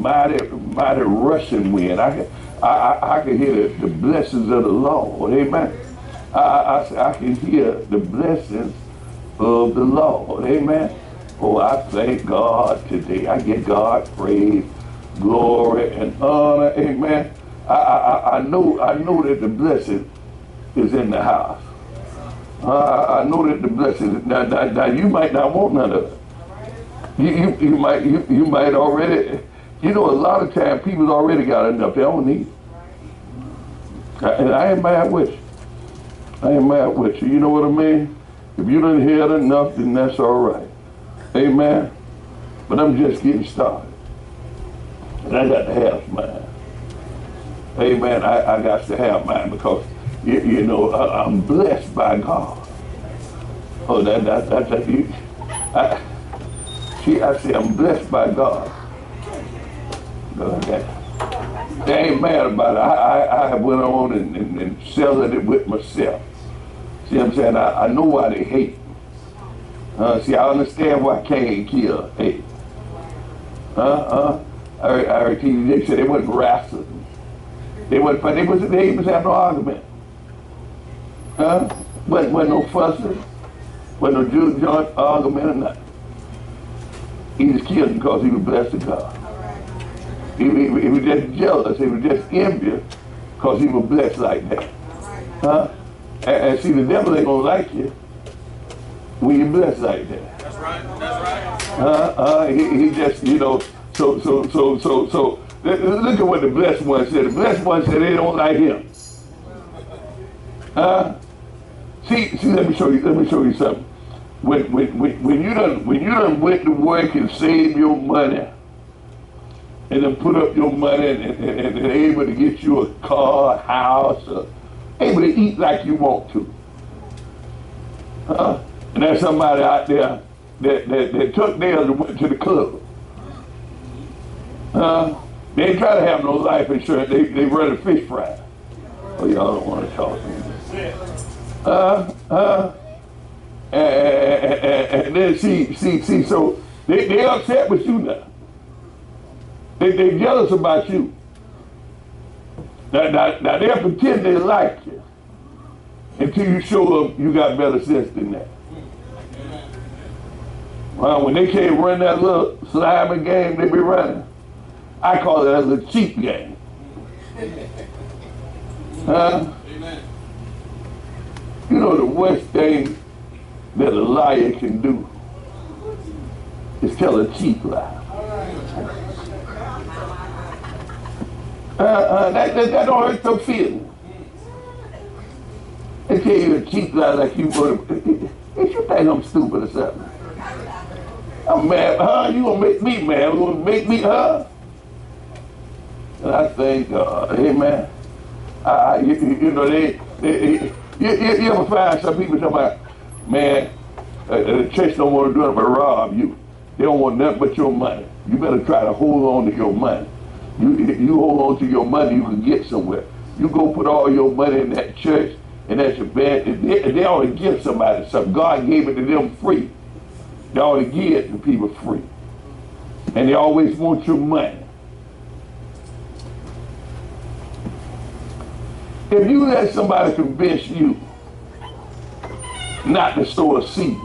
mighty, mighty rushing wind. I can hear the blessings of the Lord. Amen. I can hear the blessings of the Lord. Amen. Oh, I thank God today. I give God praise, glory, and honor. Amen. I know that the blessing is in the house. I know that the blessing. Now you might not want none of it. You might already. You know, a lot of times people already got enough. They don't need it. And I ain't mad with you. I ain't mad with you. You know what I mean? If you done had enough, then that's all right. Amen. But I'm just getting started. And I got to have mine. Amen. I got to have mine because, you know, I'm blessed by God. Oh, that's you. I say I'm blessed by God. They ain't mad about it. I went on and settled it with myself. See what I'm saying? I know why they hate. See, I understand why Cain killed Abel. I heard TV, they said they wasn't wrestling. They was having no argument. Wasn't no fussing. Wasn't no joint argument or nothing. He just killed him because he was blessed to God. He was just jealous. He was just envious because he was blessed like that. And see, the devil ain't gonna like you when you're blessed like that. That's right. That's right. He just, you know, so look at what the blessed one said. The blessed one said they don't like him. See, let me show you something. When you done went to work and saved your money and then put up your money and able to get you a car, a house, able to eat like you want to. And there's somebody out there that took theirs and went to the club. They ain't try to have no life insurance. They run a fish fry. Oh, y'all don't want to talk to me. And then see, so they upset with you now. They jealous about you. Now they'll pretend they like you until you show them you got better sense than that. When they can't run that little slimy game they be running, I call it a little cheap game. You know the worst thing that a liar can do is tell a cheap lie. That don't hurt your feelings. They tell you a cheap lie like you would. If you think I'm stupid or something, I'm mad. You gonna make me mad? You gonna make me? And I think, amen. You know you ever find some people talking about, man, the church don't want to do nothing but rob you. They don't want nothing but your money. You better try to hold on to your money. You hold on to your money, you can get somewhere. You go put all your money in that church and that's your bed. They ought to give somebody something. God gave it to them free. They ought to give it to people free. And they always want your money. If you let somebody convince you not to sow a seed,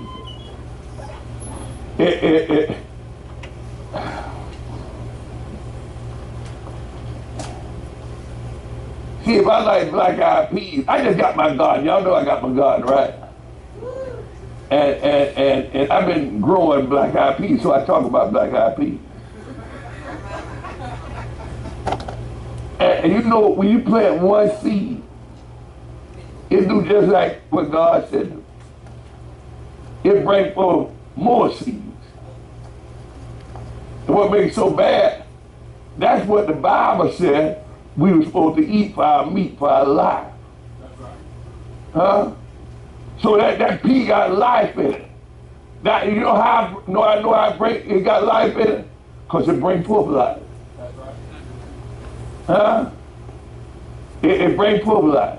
see, if I like black eyed peas, I just got my garden. Y'all know I got my garden, right? And I've been growing black eyed peas, so I talk about black eyed peas. And you know, when you plant one seed, it do just like what God said. It brings forth more seeds. And what makes it so bad, that's what the Bible said we were supposed to eat for our meat, for our life. So that pea got life in it. Now, you know how I know it got life in it? Because it brings forth life. It brings forth life.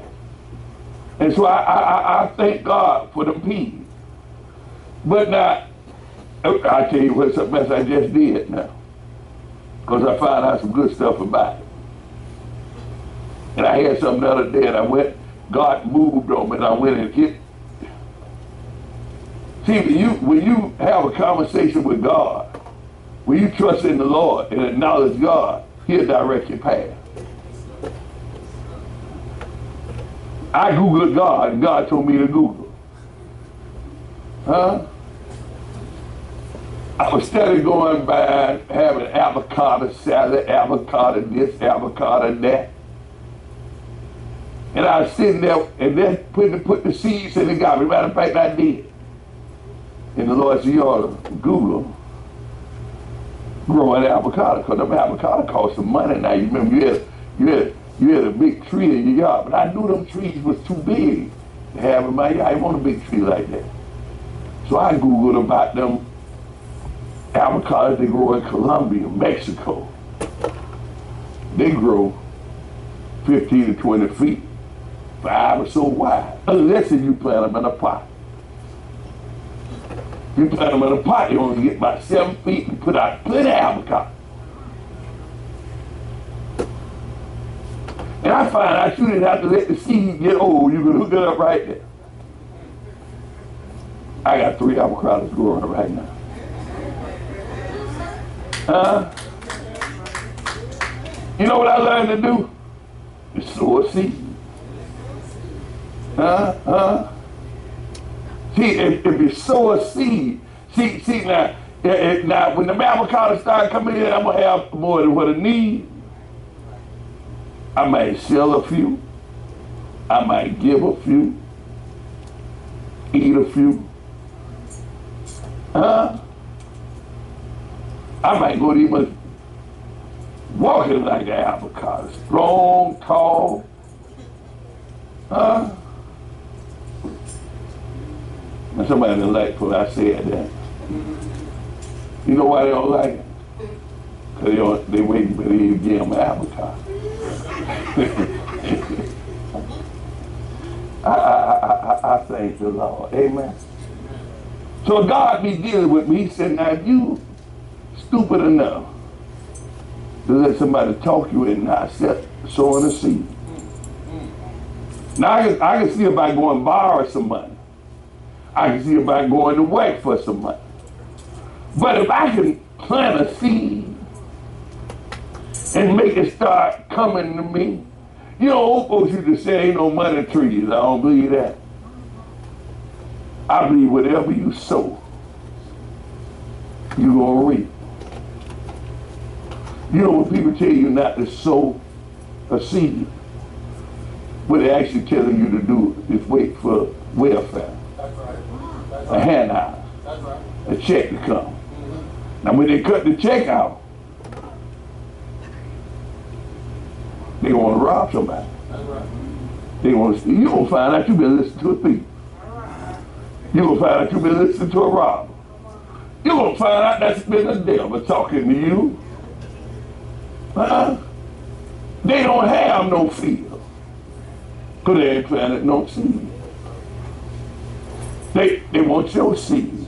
And so I thank God for the peas. But now, I'll tell you what something else I just did now. because I found out some good stuff about it. And I had something the other day, and God moved on me, and I went and hit. See, when you have a conversation with God, when you trust in the Lord and acknowledge God, He'll direct your path. I Googled God, and God told me to Google. Huh? I was steady going by having avocado salad, avocado this, avocado that. And I was sitting there and then put the seeds in the garbage. Matter of fact, I did. And the Lord said, you ought to Google growing avocado, because them avocado cost some money now. You remember you had a big tree in your yard, but I knew them trees was too big to have in my yard. I didn't want a big tree like that. So I Googled about them avocados they grow in Colombia, Mexico. They grow 15 to 20 feet, 5 or so wide, unless you plant them in a pot. You plant them in a pot, you only get about 7 feet and put out plenty of avocado. And I find out you didn't have to let the seed get old. You can hook it up right there. I got 3 avocados growing right now. You know what I learned to do? To sow a seed. See, if you sow a seed, see now when the avocados start coming in, I'm gonna have more than what I need. I might sell a few. I might give a few. Eat a few. I might go to even walking like an avocado. Strong, tall. And somebody didn't like what I said that. You know why they don't like it? Because they waiting for you to give them an avocado. I thank the Lord. Amen. So God be dealing with me. He said, now if you stupid enough to let somebody talk you in, not sowing a seed. Now I can see about going to borrow some money. I can see about going to work for some money. But if I can plant a seed and make it start coming to me, you know, old folks used to say ain't no money trees. I don't believe that. I believe whatever you sow, you're going to reap. You know, when people tell you not to sow a seed, what they're actually telling you to do is wait for welfare. That's right. A handout. That's right. A check to come. Now when they cut the check out, they want to rob somebody. That's right. They want to. You gonna find out you've been listening to a thief. You gonna find out you've been listening to a robber. You gonna find out that's been the devil talking to you. They don't have no field, because they ain't planted no seed. They want your seed.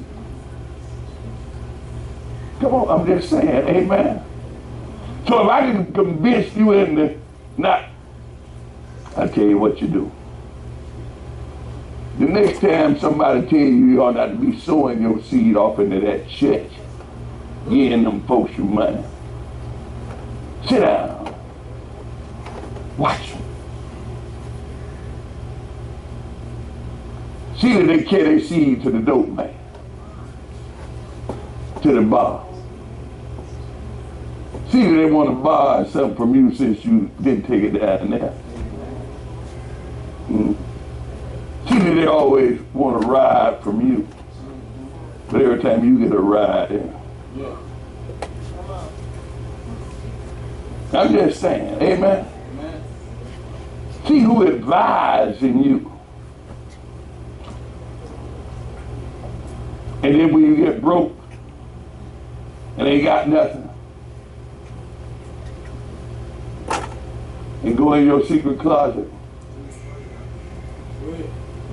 Come on, I'm just saying, amen. So if I can convince you into not, I'll tell you what you do. The next time somebody tell you ought not to be sowing your seed off into that church, giving them folks your money, sit down. Watch them. See that they carry their seed to the dope man, to the bar. See that they want to buy something from you since you didn't take it down there. See that they always want to ride from you, but every time you get a ride there. I'm just saying, amen. See who advised in you. And then when you get broke and ain't got nothing, and go in your secret closet,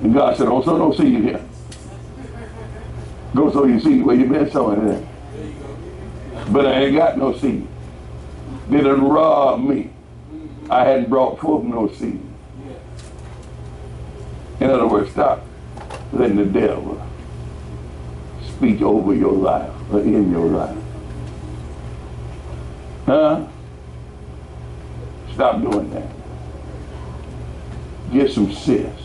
and God said, don't sow no seed here. Go sow your seed where you been sowing it. But I ain't got no seed. They done robbed me. I hadn't brought forth no seed. In other words, stop letting the devil speak over your life or in your life. Huh? Stop doing that. Get some sense.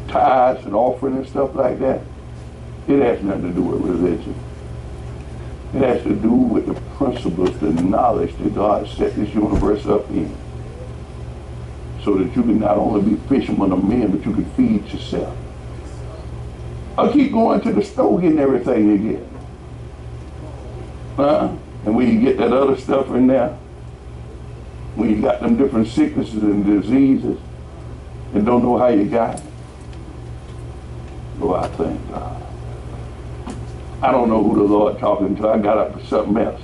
Tithes and offering and stuff like that, it has nothing to do with religion. It has to do with the principles, the knowledge that God set this universe up in. So that you can not only be fishermen of men, but you can feed yourself. I keep going to the store getting everything you get. And when you get that other stuff in there, when you got them different sicknesses and diseases and don't know how you got it, oh, I thank God. I don't know who the Lord talking to. I got up for something else.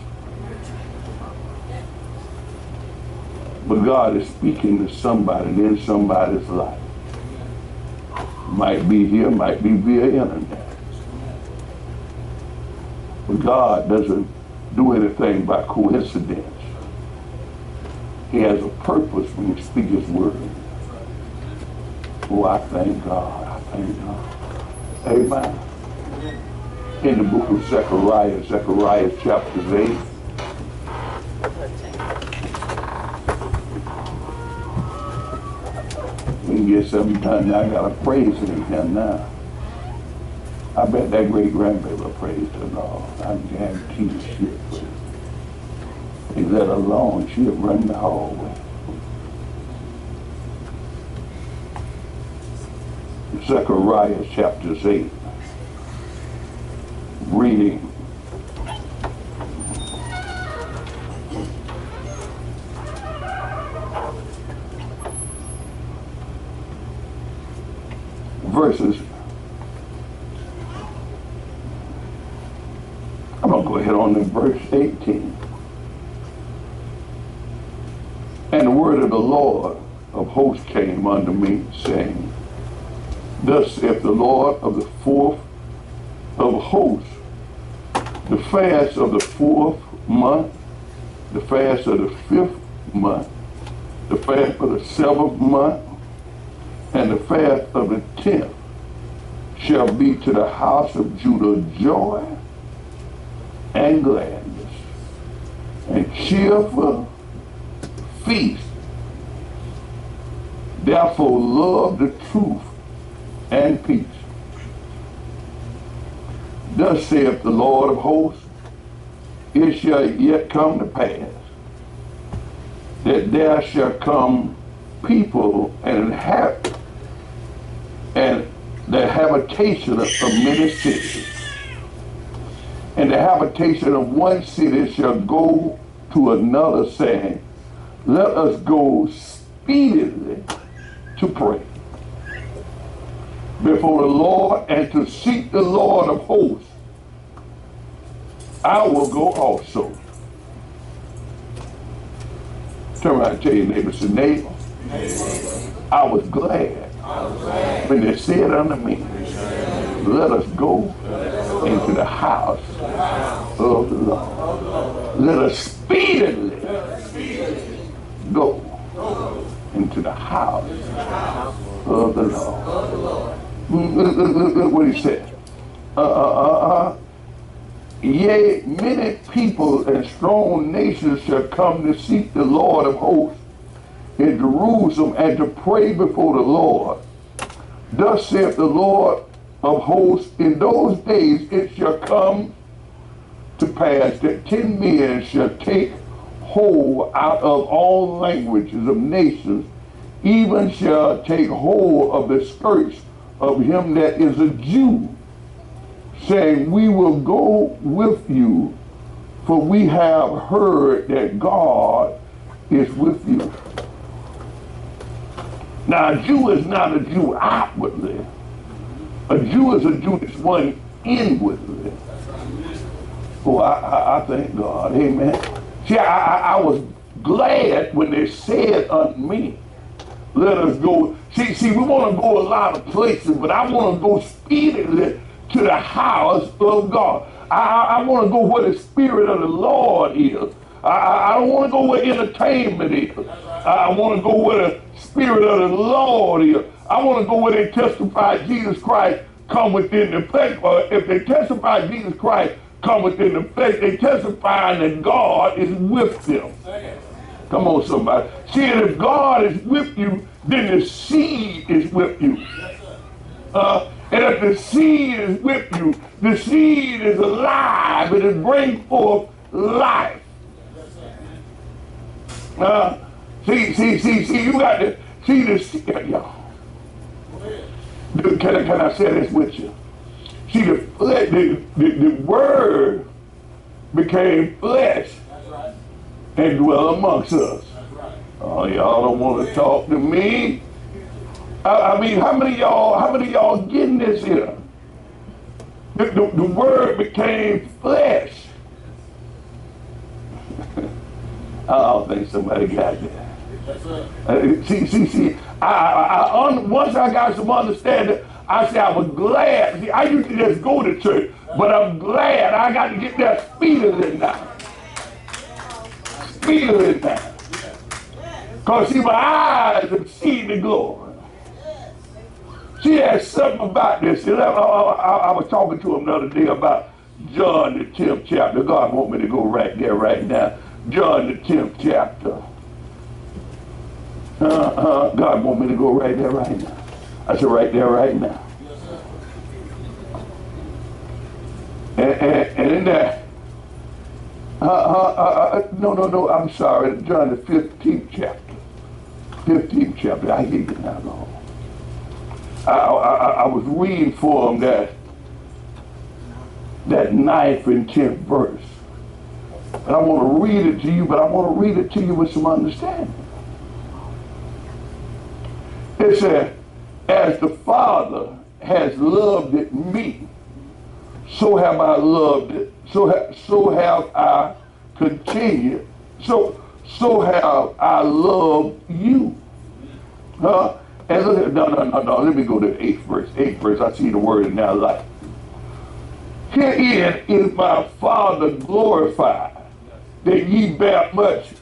But God is speaking to somebody in somebody's life. Might be here, might be via internet. But God doesn't do anything by coincidence. He has a purpose when he speaks his word. Oh, I thank God. I thank God. Amen. In the book of Zechariah chapter 8. We can get something done now. I got to praise him here now. I bet that great-grandbaby praised the Lord. I guarantee you she'll praise. He let her alone, she'll run the hallway. Zechariah chapter 8. Reading verses, I'm going to go ahead on to verse 18. And the word of the Lord of hosts came unto me, saying, Thus saith the Lord of the fourth of hosts, the fast of the 4th month, the fast of the 5th month, the fast of the 7th month, and the fast of the 10th shall be to the house of Judah joy and gladness and cheerful feast. Therefore love the truth and peace. Thus saith the Lord of hosts, it shall yet come to pass that there shall come people and inhabit and the habitation of many cities. And the habitation of one city shall go to another, saying, Let us go speedily to pray before the Lord and to seek the Lord of hosts. I will go also. Turn around and tell your neighbor, say, neighbor, I was glad when they said unto me, let us go into the house of the Lord. Let us speedily go into the house of the Lord. Look what he said. Yea, many people and strong nations shall come to seek the Lord of hosts in Jerusalem and to pray before the Lord. Thus saith the Lord of hosts, in those days it shall come to pass that 10 men shall take hold out of all languages of nations, even shall take hold of the skirts of him that is a Jew, saying, we will go with you, for we have heard that God is with you. Now, a Jew is not a Jew outwardly. A Jew is a Jew that's one inwardly. Oh, I thank God. Amen. See, I was glad when they said unto me, let us go. See, we want to go a lot of places, but I want to go speedily to the house of God. I want to go where the Spirit of the Lord is. I don't want to go where entertainment is. I want to go where the Spirit of the Lord is. I want to go where they testify Jesus Christ come within the place. Or if they testify Jesus Christ come within the place, they testify that God is with them. Come on, somebody. See, if God is with you, then the seed is with you. And if the seed is with you, the seed is alive. It is bring forth life. See, you got to see the seed. Can I say this with you? See, the word became flesh and dwell amongst us. Oh, y'all don't want to talk to me. I mean, how many of y'all getting this here? The word became flesh. I don't think somebody got that. See. Once I got some understanding, I said I was glad. See, I used to just go to church, but I'm glad I got to get that speedily now. Speedily now. Because see, my eyes have seen the glory. See, there's something about this. I was talking to him the other day about John the 10th chapter. God want me to go right there right now. John the 10th chapter. God want me to go right there right now. I said right there right now. And in that, no, I'm sorry. John the 15th chapter. 15th chapter. I hear you now, Lord. I was reading for him that 9th and 10th verse. And I want to read it to you, but I want to read it to you with some understanding. It said, as the Father has loved it me, so have I loved it, so have I continued, so have I loved you. And look at, no, let me go to the 8th verse. 8th verse, I see the word in our life. Herein is my Father glorified, that ye bear much,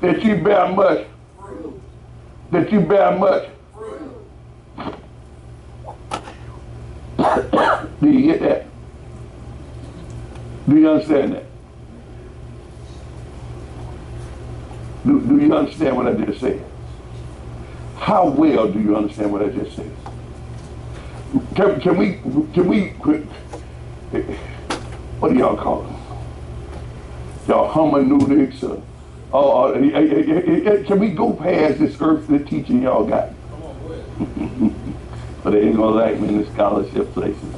that you bear much, that you bear much. Do you get that? Do you understand that? Do you understand what I just said? How well do you understand what I just said? Can we what do y'all call them? Y'all hermeneutics? Can we go past this earthly teaching y'all got? But they ain't gonna like me in the scholarship places.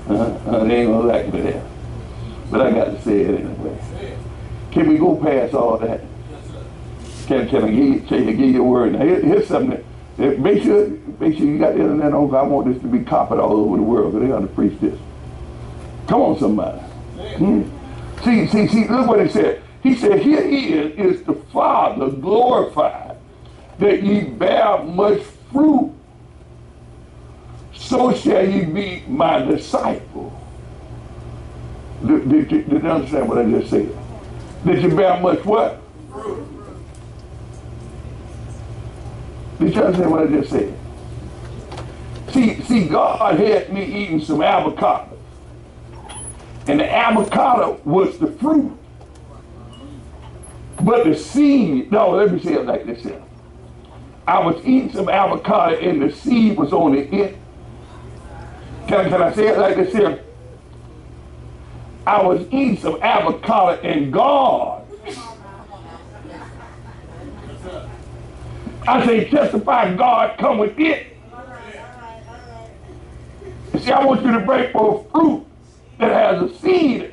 They ain't gonna like me there. But I got to say it anyway. Can we go past all that? Can I give you a word? Now, here's something that make sure you got the internet on. I want this to be copied all over the world because they got to preach this. Come on, somebody. See, look what he said. He said, here is the Father glorified, that ye bear much fruit, so shall ye be my disciple. Did you understand what I just said? Did you bear much what? Fruit. Did you understand what I just said? See, God had me eating some avocado. And the avocado was the fruit. But the seed, no, let me say it like this here. I was eating some avocado and the seed was on the end. Can I say it like this here? I was eating some avocado and God. I say testify God come with it. And see, I want you to break forth fruit that has a seed.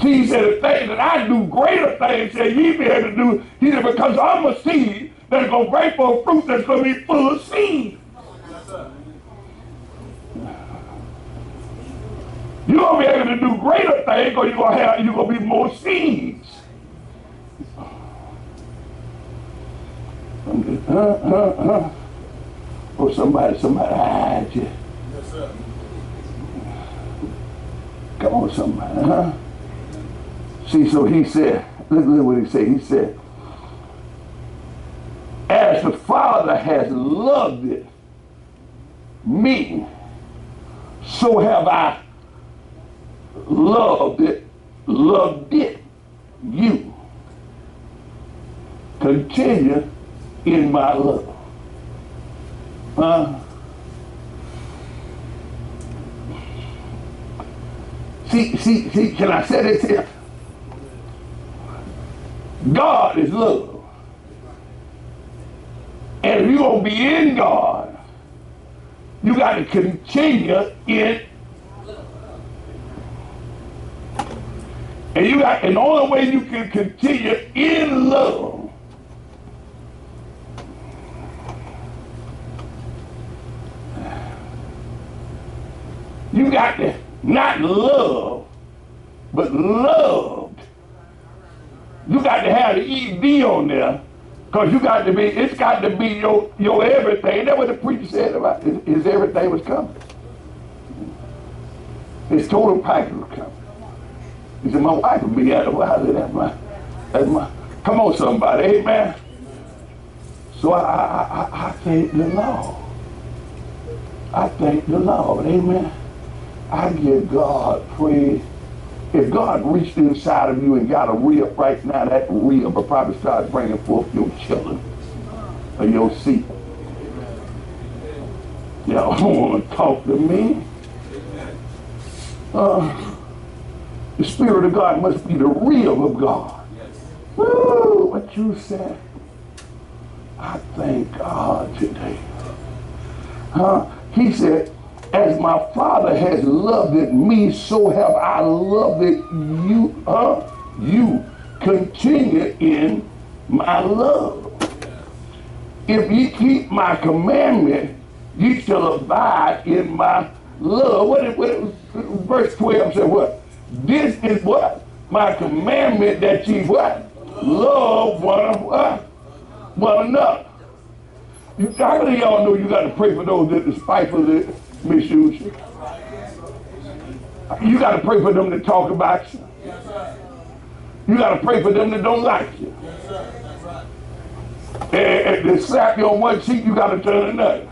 See, he said, the thing that I do, greater things that ye be able to do. He said, because I'm a seed that's going to break forth fruit that's going to be full of seed. You're going to be able to do greater things, or you're going to be more seeds. Or somebody eyed you. Yes, sir. Come on, somebody, huh? See, so he said, look what he said. He said, as the Father has loved it, me, so have I loved it, you. Continue in my love. See, can I say this here? God is love. And if you're going to be in God, you got to continue in. And the only way you can continue in love you got to not love, but loved. You got to have the ED on there, because it's got to be your everything. That's what the preacher said about his everything was coming. His total package was coming. He said, my wife will be at the house. That's my, come on, somebody, amen. So I thank the Lord. I thank the Lord, amen. I give God praise. If God reached inside of you and got a rib right now, that rib will probably start bringing forth your children or your seed. Y'all don't want to talk to me. The Spirit of God must be the rib of God. Woo, what you said. I thank God today. He said, as my Father has loved it me, so have I loved it you. You continue in my love. If ye keep my commandment, ye shall abide in my love. Verse 12 said what? This is what? My commandment, that ye what? Love one another. How many of y'all know you got to pray for those that despitefully misuse you? You got to pray for them that talk about you. You got to pray for them that don't like you. And they slap you on one cheek, you got to turn another.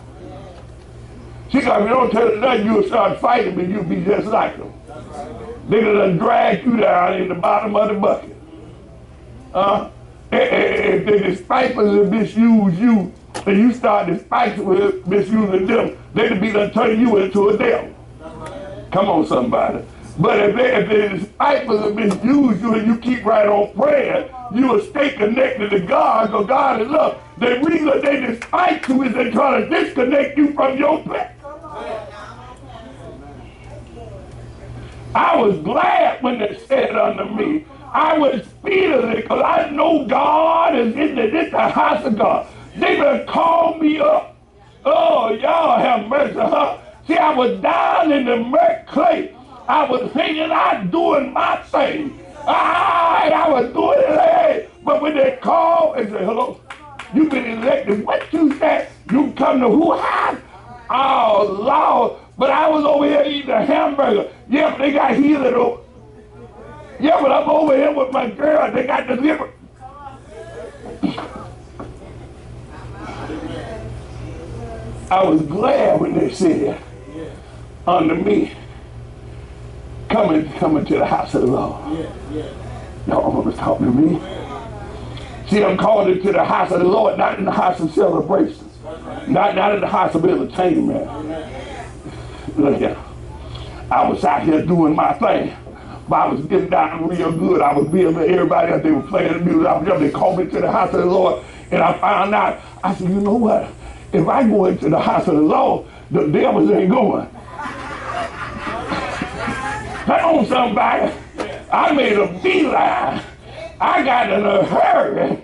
See, if you don't turn another, you'll start fighting and you'll be just like them. They're going to drag you down in the bottom of the bucket. If they despitefully misuse you, and you start despitefully misusing them, they'll be going to turn you into a devil. Come on, somebody. But if they despitefully misuse you and you keep right on praying, you will stay connected to God, because God is love. The reason they despite you is they're trying to disconnect you from your path. I was glad when they said unto me, I was speedily, because I know God is in the house of God. They would call me up. Oh, y'all have mercy, huh? See, I was down in the murk clay. I was thinking I was doing my thing. I was doing it. Hey. But when they called and said, hello, you been elected. What you said? You come to who house? Oh, Lord. But I was over here eating a hamburger. Yeah, but they got healed over. Yeah, but I'm over here with my girl. They got delivered. I was glad when they said unto me, coming to the house of the Lord. Y'all want to talk to me? See, I'm called into the house of the Lord, not in the house of celebrations, not in the house of entertainment. Look here, I was out here doing my thing. But I was getting down real good. I was being with everybody else. They were playing the music. I was up. They called me to the house of the Lord, and I found out. I said, you know what? If I go into the house of the Lord, the devils ain't going. Come on, somebody. I made a beeline. I got in a hurry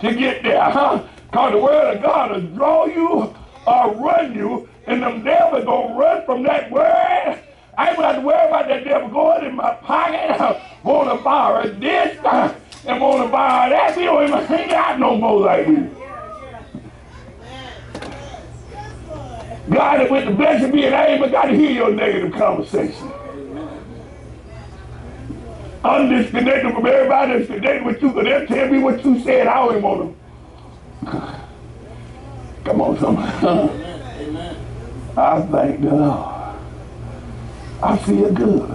to get there, huh? Because the word of God will draw you or run you, and them devils gonna run from that word. I ain't got to worry about that devil going in my pocket. Want to borrow this and want to borrow that. We don't even hang out no more like we. God that went to bless me, and I ain't even got to hear your negative conversation. I'm disconnected from everybody that's connected with you, because they'll tell me what you said. I don't even want them. Come on, somebody. I thank the Lord. I feel good.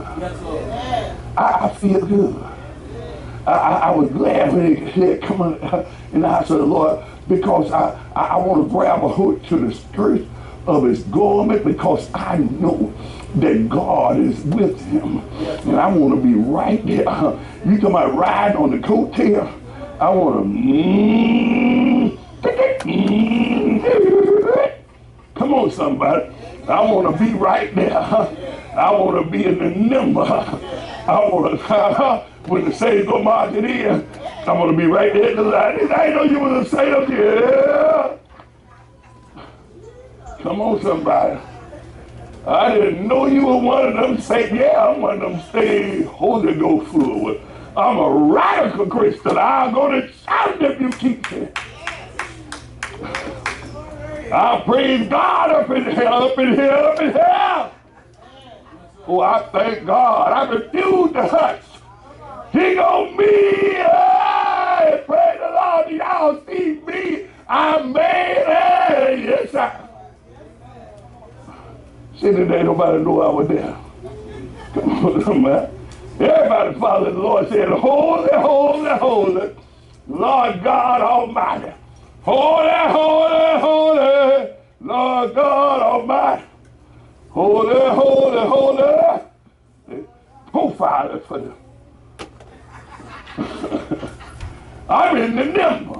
I feel good. I was glad when he said, come on in the house of the Lord, because I want to grab a hook to the skirt of his garment, because I know that God is with him. And I want to be right there. You talking about riding on the coattail? I want to come on, somebody. I want to be right there. I want to be in the number. I want to, when the saints go marching in, I want to be right there at the line. I know you was a saint up here. Come on, somebody. I didn't know you were one of them saints. Yeah, I'm one of them stay Holy Ghost full. I'm a radical Christian. I'll go to church if you keep it. I praise God up in here, up in here, up in here. Oh, I thank God. I refuse to hush. He gonna be, hey, praise the Lord. Y'all see me. I made it. Yes, I. See, today nobody knew I was there. Come on, man. Everybody followed the Lord, saying, holy, holy, holy, Lord God Almighty. Holy, holy, holy, Lord God Almighty. Holy, holy, holy. Profile for them. I'm in the number.